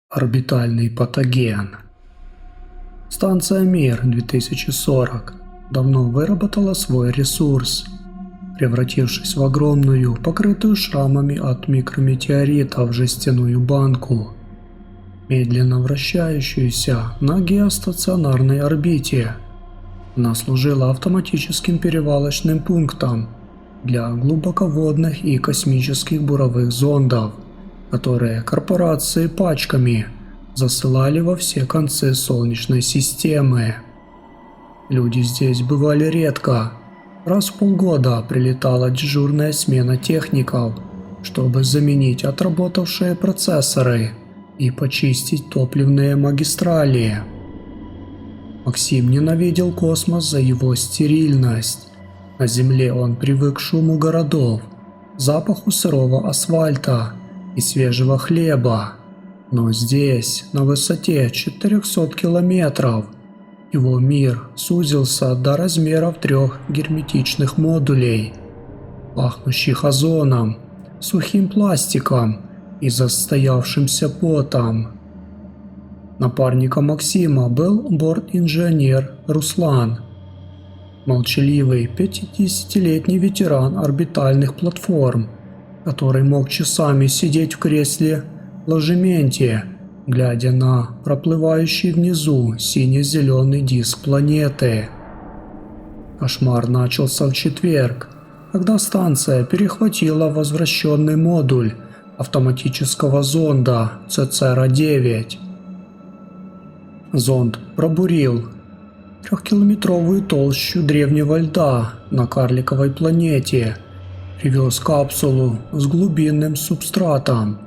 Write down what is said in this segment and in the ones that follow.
Орбитальный патоген. Станция Мир-2040 давно выработала свой ресурс, превратившись в огромную, покрытую шрамами от микрометеоритов жестяную банку, медленно вращающуюся на геостационарной орбите. Она служила автоматическим перевалочным пунктом для глубоководных и космических буровых зондов, которые корпорации пачками засылали во все концы Солнечной системы. Люди здесь бывали редко. Раз в полгода прилетала дежурная смена техников, чтобы заменить отработавшие процессоры и почистить топливные магистрали. Максим ненавидел космос за его стерильность. На Земле он привык к шуму городов, запаху сырого асфальта и свежего хлеба, но здесь, на высоте 400 километров, его мир сузился до размеров 3 герметичных модулей, пахнущих озоном, сухим пластиком и застоявшимся потом. Напарником Максима был борт-инженер Руслан, молчаливый 50-летний ветеран орбитальных платформ, который мог часами сидеть в кресле ложементе, глядя на проплывающий внизу сине-зеленый диск планеты. Кошмар начался в четверг, когда станция перехватила возвращенный модуль автоматического зонда Цецера-9. Зонд пробурил 3-километровую толщу древнего льда на карликовой планете, привез капсулу с глубинным субстратом.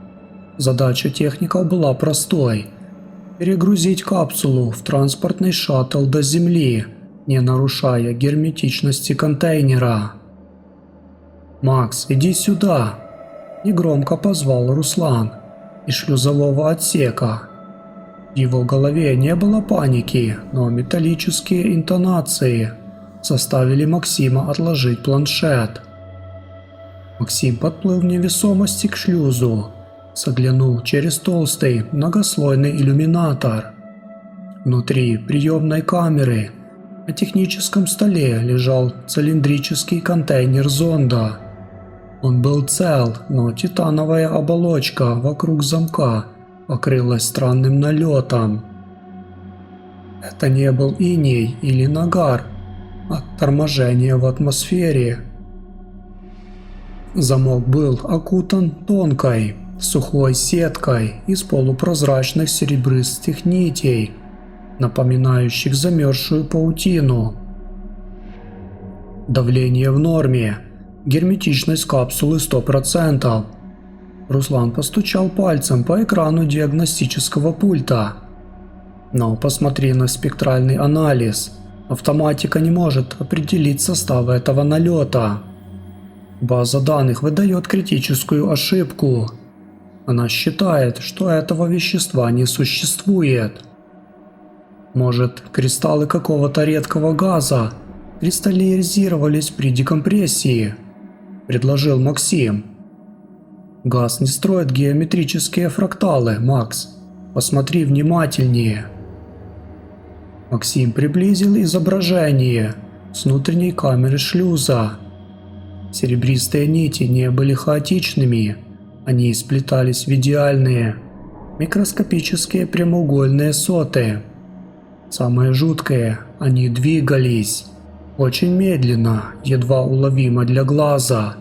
Задача техников была простой – перегрузить капсулу в транспортный шаттл до Земли, не нарушая герметичности контейнера. «Макс, иди сюда!» – негромко позвал Руслан из шлюзового отсека. В его голове не было паники, но металлические интонации заставили Максима отложить планшет. Максим подплыл в невесомости к шлюзу, заглянул через толстый многослойный иллюминатор. Внутри приемной камеры на техническом столе лежал цилиндрический контейнер зонда. Он был цел, но титановая оболочка вокруг замка покрылась странным налетом. Это не был иней или нагар от торможения в атмосфере. Замок был окутан тонкой, сухой сеткой из полупрозрачных серебристых нитей, напоминающих замерзшую паутину. Давление в норме, герметичность капсулы 100%. Руслан постучал пальцем по экрану диагностического пульта. Но посмотри на спектральный анализ. Автоматика не может определить состав этого налета. База данных выдает критическую ошибку. Она считает, что этого вещества не существует. Может, кристаллы какого-то редкого газа кристаллизировались при декомпрессии, предложил Максим. Газ не строит геометрические фракталы, Макс. Посмотри внимательнее. Максим приблизил изображение с внутренней камеры шлюза. Серебристые нити не были хаотичными, они сплетались в идеальные, микроскопические прямоугольные соты. Самое жуткое, они двигались очень медленно, едва уловимо для глаза.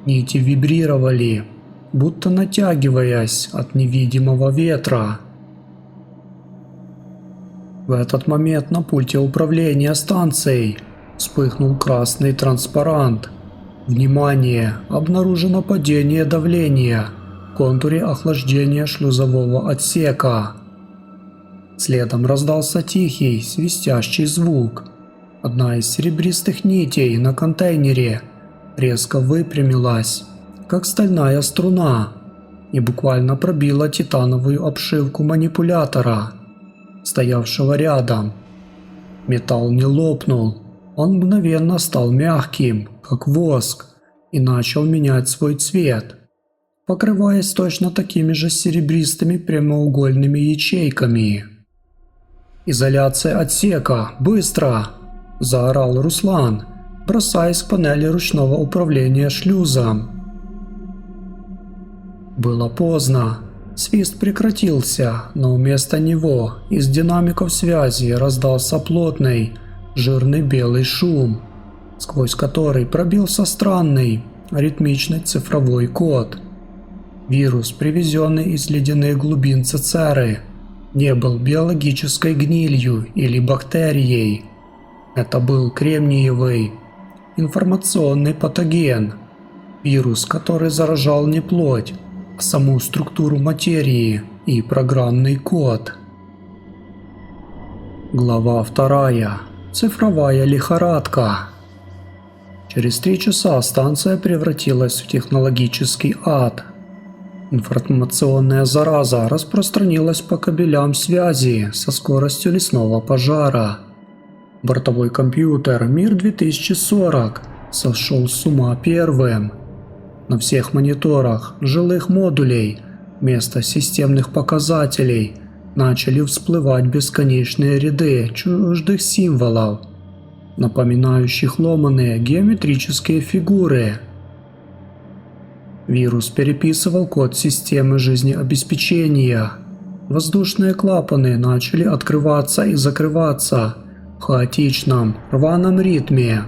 Нити вибрировали, будто натягиваясь от невидимого ветра. В этот момент на пульте управления станцией вспыхнул красный транспарант. Внимание! Обнаружено падение давления в контуре охлаждения шлюзового отсека. Следом раздался тихий, свистящий звук. Одна из серебристых нитей на контейнере резко выпрямилась, как стальная струна, и буквально пробила титановую обшивку манипулятора. стоявшего рядом. Металл не лопнул, он мгновенно стал мягким, как воск, и начал менять свой цвет, покрываясь точно такими же серебристыми прямоугольными ячейками. «Изоляция отсека! Быстро!» – заорал Руслан, бросаясь к панели ручного управления шлюзом. Было поздно. Свист прекратился, но вместо него из динамиков связи раздался плотный, жирный белый шум, сквозь который пробился странный, ритмичный цифровой код. Вирус, привезенный из ледяных глубин Цицеры, не был биологической гнилью или бактерией. Это был кремниевый информационный патоген, вирус, который заражал не плоть, а саму структуру материи и программный код. Глава 2. Цифровая лихорадка. Через 3 часа станция превратилась в технологический ад. Информационная зараза распространилась по кабелям связи со скоростью лесного пожара. Бортовой компьютер Мир-2040 сошел с ума первым. На всех мониторах жилых модулей вместо системных показателей начали всплывать бесконечные ряды чуждых символов, напоминающих ломаные геометрические фигуры. Вирус переписывал код системы жизнеобеспечения. Воздушные клапаны начали открываться и закрываться в хаотичном, рваном ритме,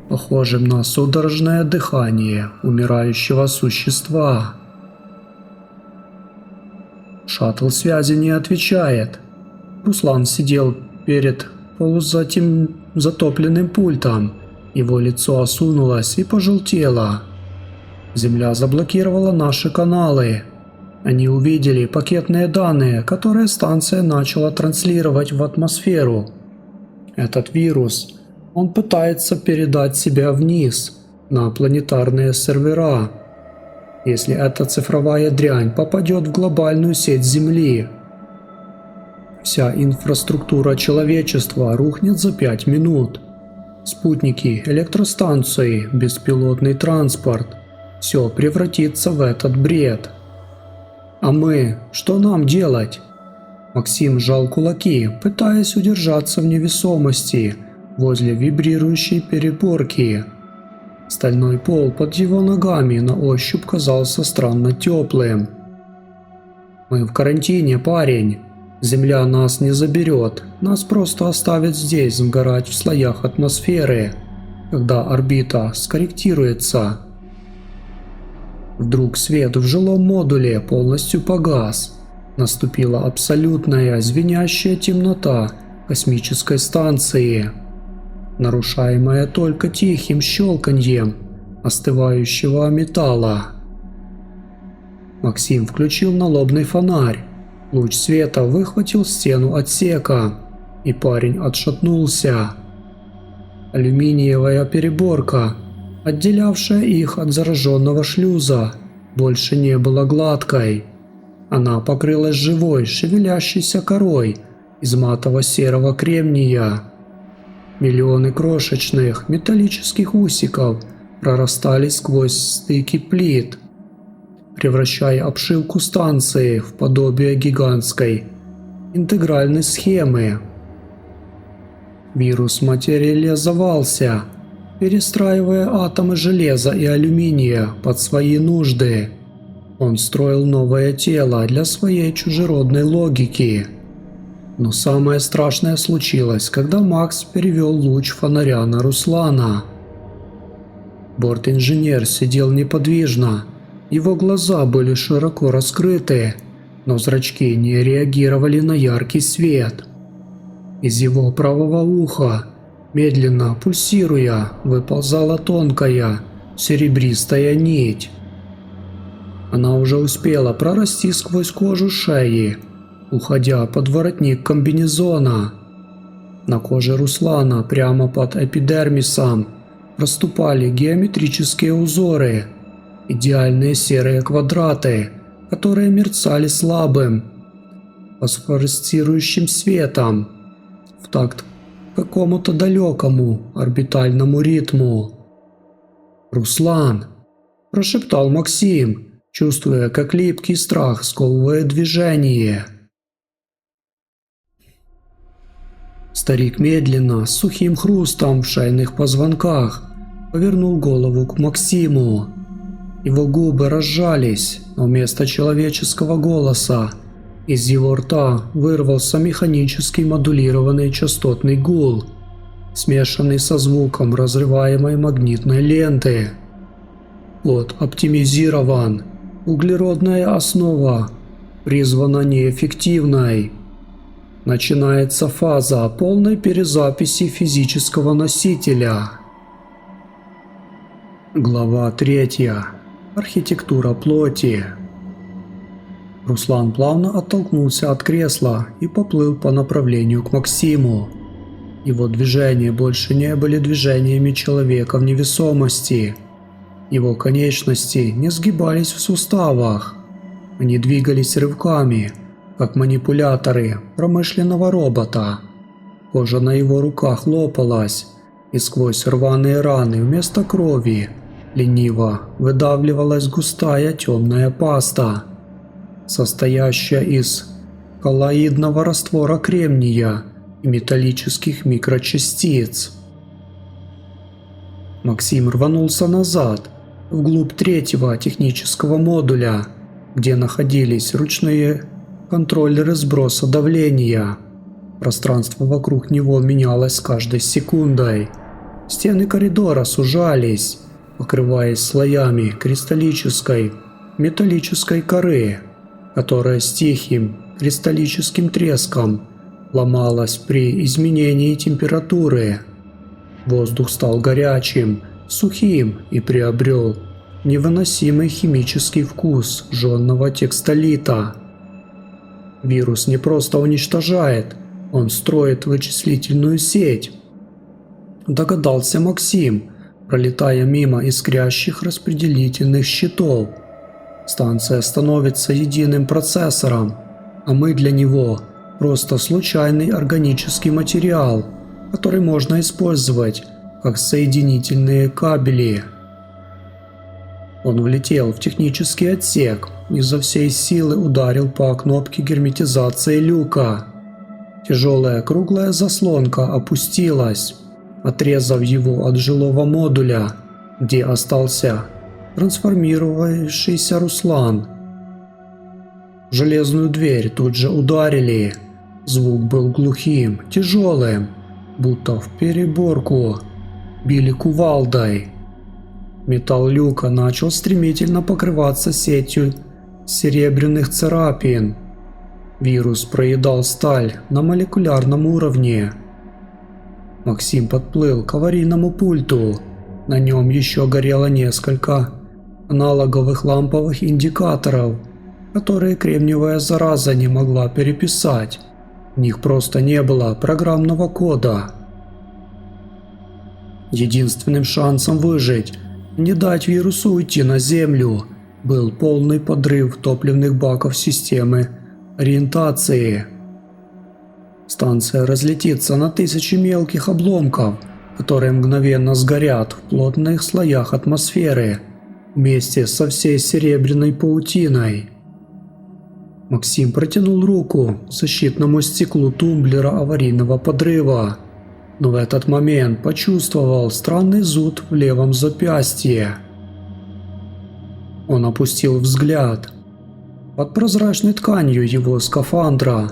похожим на судорожное дыхание умирающего существа. Шаттл связи не отвечает. Руслан сидел перед полузатопленным пультом. Его лицо осунулось и пожелтело. Земля заблокировала наши каналы. Они увидели пакетные данные, которые станция начала транслировать в атмосферу. Этот вирус, он пытается передать себя вниз, на планетарные сервера. Если эта цифровая дрянь попадет в глобальную сеть Земли, вся инфраструктура человечества рухнет за 5 минут. Спутники, электростанции, беспилотный транспорт – все превратится в этот бред. А мы, что нам делать? Максим сжал кулаки, пытаясь удержаться в невесомости возле вибрирующей переборки. Стальной пол под его ногами на ощупь казался странно теплым. «Мы в карантине, парень. Земля нас не заберет, нас просто оставят здесь сгорать в слоях атмосферы, когда орбита скорректируется». Вдруг свет в жилом модуле полностью погас. Наступила абсолютная звенящая темнота космической станции, нарушаемая только тихим щелканьем остывающего металла. Максим включил налобный фонарь. Луч света выхватил стену отсека, и парень отшатнулся. Алюминиевая переборка, отделявшая их от зараженного шлюза, больше не была гладкой. Она покрылась живой, шевелящейся корой из матово-серого кремния. Миллионы крошечных металлических усиков прорастали сквозь стыки плит, превращая обшивку станции в подобие гигантской интегральной схемы. Вирус материализовался, перестраивая атомы железа и алюминия под свои нужды. Он строил новое тело для своей чужеродной логики. Но самое страшное случилось, когда Макс перевел луч фонаря на Руслана. Борт-инженер сидел неподвижно. Его глаза были широко раскрыты, но зрачки не реагировали на яркий свет. Из его правого уха, медленно пульсируя, выползала тонкая, серебристая нить. Она уже успела прорасти сквозь кожу шеи, уходя под воротник комбинезона. На коже Руслана прямо под эпидермисом проступали геометрические узоры, идеальные серые квадраты, которые мерцали слабым, фосфоресцирующим светом, в такт какому-то далекому орбитальному ритму. «Руслан!» – прошептал Максим, чувствуя, как липкий страх сковывает движение. Старик медленно, с сухим хрустом в шейных позвонках, повернул голову к Максиму. Его губы разжались, но вместо человеческого голоса из его рта вырвался механически модулированный частотный гул, смешанный со звуком разрываемой магнитной ленты. Код оптимизирован. Углеродная основа призвана неэффективной. Начинается фаза полной перезаписи физического носителя. Глава 3. Архитектура плоти. Руслан плавно оттолкнулся от кресла и поплыл по направлению к Максиму. Его движения больше не были движениями человека в невесомости. Его конечности не сгибались в суставах. Они двигались рывками, как манипуляторы промышленного робота. Кожа на его руках лопалась, и сквозь рваные раны вместо крови лениво выдавливалась густая темная паста, состоящая из коллоидного раствора кремния и металлических микрочастиц. Максим рванулся назад, вглубь третьего технического модуля, где находились ручные контроллеры сброса давления. Пространство вокруг него менялось с каждой секундой. Стены коридора сужались, покрываясь слоями кристаллической металлической коры, которая с тихим кристаллическим треском ломалась при изменении температуры. Воздух стал горячим, сухим и приобрел невыносимый химический вкус жженного текстолита. Вирус не просто уничтожает, он строит вычислительную сеть, догадался Максим, пролетая мимо искрящих распределительных щитов. Станция становится единым процессором, а мы для него просто случайный органический материал, который можно использовать как соединительные кабели. Он влетел в технический отсек и изо всей силы ударил по кнопке герметизации люка. Тяжелая круглая заслонка опустилась, отрезав его от жилого модуля, где остался трансформировавшийся Руслан. В железную дверь тут же ударили. Звук был глухим, тяжелым, будто в переборку били кувалдой. Металл люка начал стремительно покрываться сетью серебряных царапин. Вирус проедал сталь на молекулярном уровне. Максим подплыл к аварийному пульту. На нем еще горело несколько аналоговых ламповых индикаторов, которые кремниевая зараза не могла переписать. В них просто не было программного кода. Единственным шансом выжить, не дать вирусу уйти на Землю, был полный подрыв топливных баков системы ориентации. Станция разлетится на тысячи мелких обломков, которые мгновенно сгорят в плотных слоях атмосферы вместе со всей серебряной паутиной. Максим протянул руку к защитному стеклу тумблера аварийного подрыва, но в этот момент почувствовал странный зуд в левом запястье. Он опустил взгляд. Под прозрачной тканью его скафандра,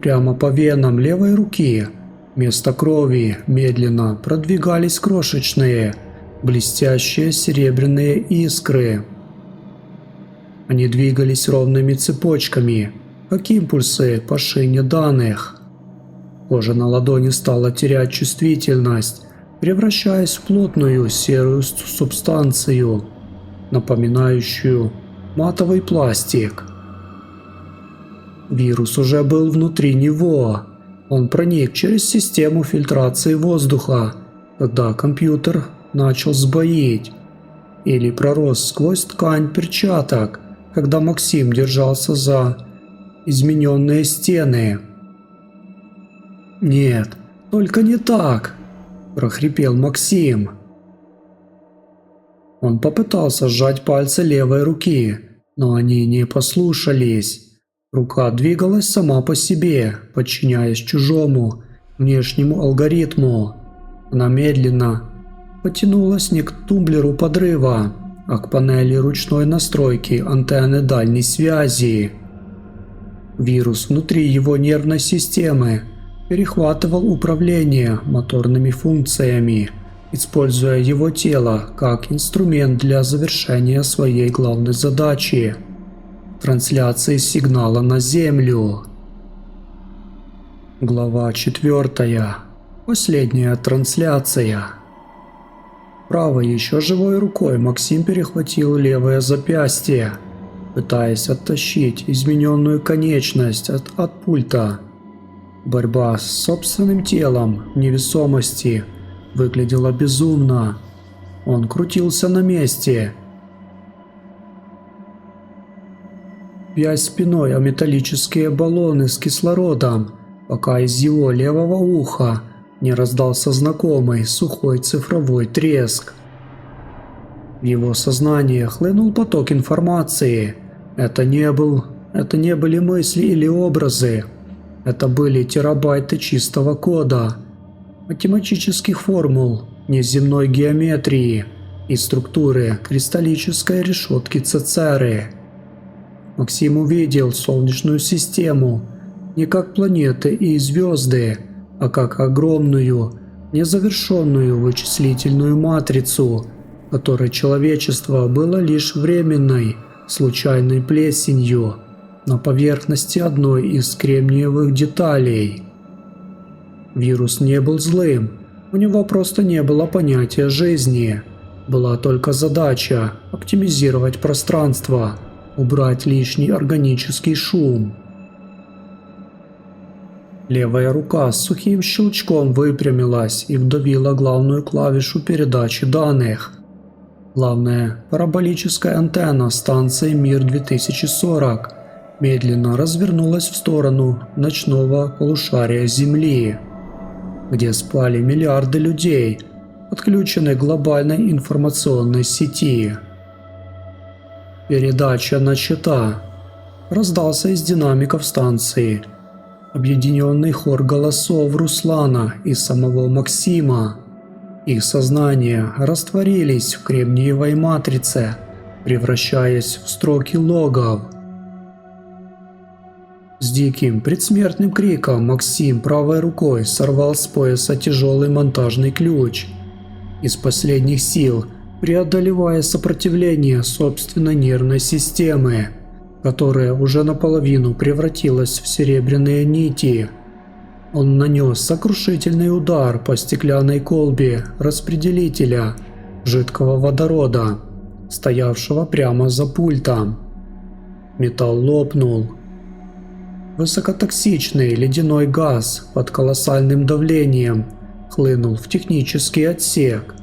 прямо по венам левой руки, вместо крови медленно продвигались крошечные, блестящие серебряные искры. Они двигались ровными цепочками, как импульсы по шине данных. Кожа на ладони стала терять чувствительность, превращаясь в плотную серую субстанцию, напоминающую матовый пластик. Вирус уже был внутри него. Он проник через систему фильтрации воздуха, когда компьютер начал сбоить, или пророс сквозь ткань перчаток, когда Максим держался за измененные стены. «Нет, только не так!» – прохрипел Максим. Он попытался сжать пальцы левой руки, но они не послушались. Рука двигалась сама по себе, подчиняясь чужому, внешнему алгоритму. Она медленно потянулась не к тумблеру подрыва, а к панели ручной настройки антенны дальней связи. Вирус внутри его нервной системы перехватывал управление моторными функциями, используя его тело как инструмент для завершения своей главной задачи – трансляции сигнала на Землю. Глава 4. Последняя трансляция. Правой еще живой рукой Максим перехватил левое запястье, пытаясь оттащить измененную конечность от пульта. Борьба с собственным телом в невесомости выглядела безумно. Он крутился на месте, бьясь спиной о металлические баллоны с кислородом, пока из его левого уха не раздался знакомый сухой цифровой треск. В его сознание хлынул поток информации. Это не были мысли или образы. Это были терабайты чистого кода, математических формул, неземной геометрии и структуры кристаллической решетки Цецеры. Максим увидел Солнечную систему не как планеты и звезды, а как огромную, незавершенную вычислительную матрицу, которой человечество было лишь временной, случайной плесенью на поверхности одной из кремниевых деталей. Вирус не был злым, у него просто не было понятия жизни. Была только задача оптимизировать пространство, убрать лишний органический шум. Левая рука с сухим щелчком выпрямилась и вдавила главную клавишу передачи данных. Главная параболическая антенна станции Мир-2040 медленно развернулась в сторону ночного полушария Земли, где спали миллиарды людей, подключенные к глобальной информационной сети. «Передача начата», – раздался из динамиков станции объединенный хор голосов Руслана и самого Максима. Их сознания растворились в кремниевой матрице, превращаясь в строки логов. С диким предсмертным криком Максим правой рукой сорвал с пояса тяжелый монтажный ключ. Из последних сил, преодолевая сопротивление собственной нервной системы, которая уже наполовину превратилась в серебряные нити, он нанес сокрушительный удар по стеклянной колбе распределителя жидкого водорода, стоявшего прямо за пультом. Металл лопнул. Высокотоксичный ледяной газ под колоссальным давлением хлынул в технический отсек.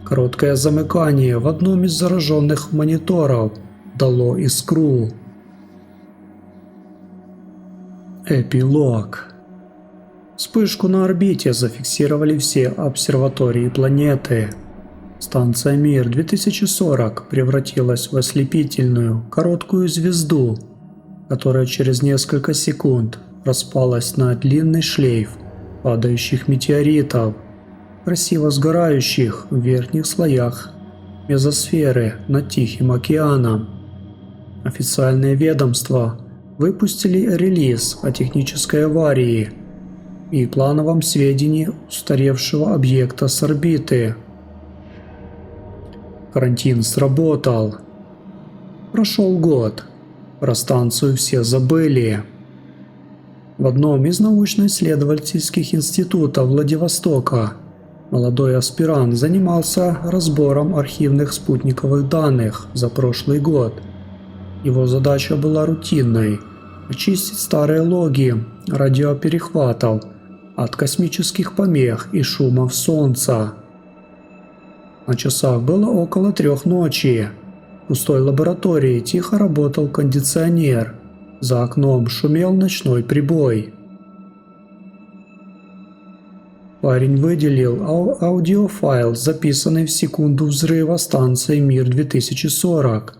Короткое замыкание в одном из зараженных мониторов дало искру. Эпилог. Вспышку на орбите зафиксировали все обсерватории планеты. Станция Мир-2040 превратилась в ослепительную, короткую звезду, которая через несколько секунд распалась на длинный шлейф падающих метеоритов, красиво сгорающих в верхних слоях мезосферы над Тихим океаном. Официальные ведомства выпустили релиз о технической аварии и плановом сведении устаревшего объекта с орбиты. Карантин сработал. Прошел год. Про станцию все забыли. В одном из научно-исследовательских институтов Владивостока молодой аспирант занимался разбором архивных спутниковых данных за прошлый год. Его задача была рутинной – очистить старые логи радиоперехватов от космических помех и шумов Солнца. На часах было около 3 ночи. В пустой лаборатории тихо работал кондиционер. За окном шумел ночной прибой. Парень выделил аудиофайл, записанный в секунду взрыва станции Мир-2040,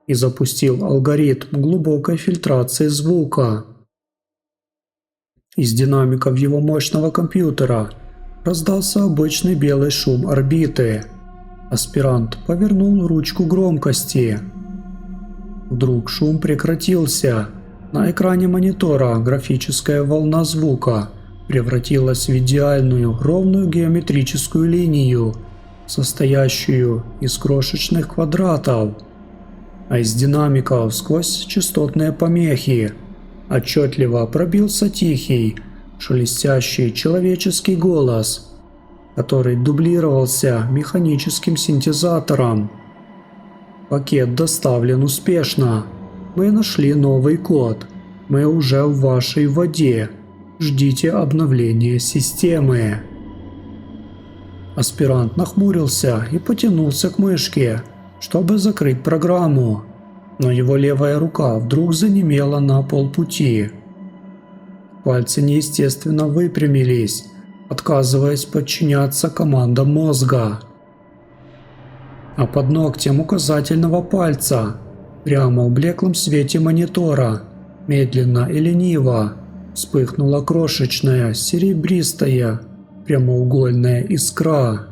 и запустил алгоритм глубокой фильтрации звука. Из динамиков его мощного компьютера раздался обычный белый шум орбиты. Аспирант повернул ручку громкости. Вдруг шум прекратился. На экране монитора графическая волна звука превратилась в идеальную ровную геометрическую линию, состоящую из крошечных квадратов. А из динамиков сквозь частотные помехи отчетливо пробился тихий, шелестящий человеческий голос, который дублировался механическим синтезатором. Пакет доставлен успешно. Мы нашли новый код. Мы уже в вашей воде. Ждите обновления системы. Аспирант нахмурился и потянулся к мышке, чтобы закрыть программу, но его левая рука вдруг занемела на полпути. Пальцы неестественно выпрямились, отказываясь подчиняться командам мозга. А под ногтем указательного пальца, прямо в блеклом свете монитора, медленно и лениво вспыхнула крошечная серебристая прямоугольная искра.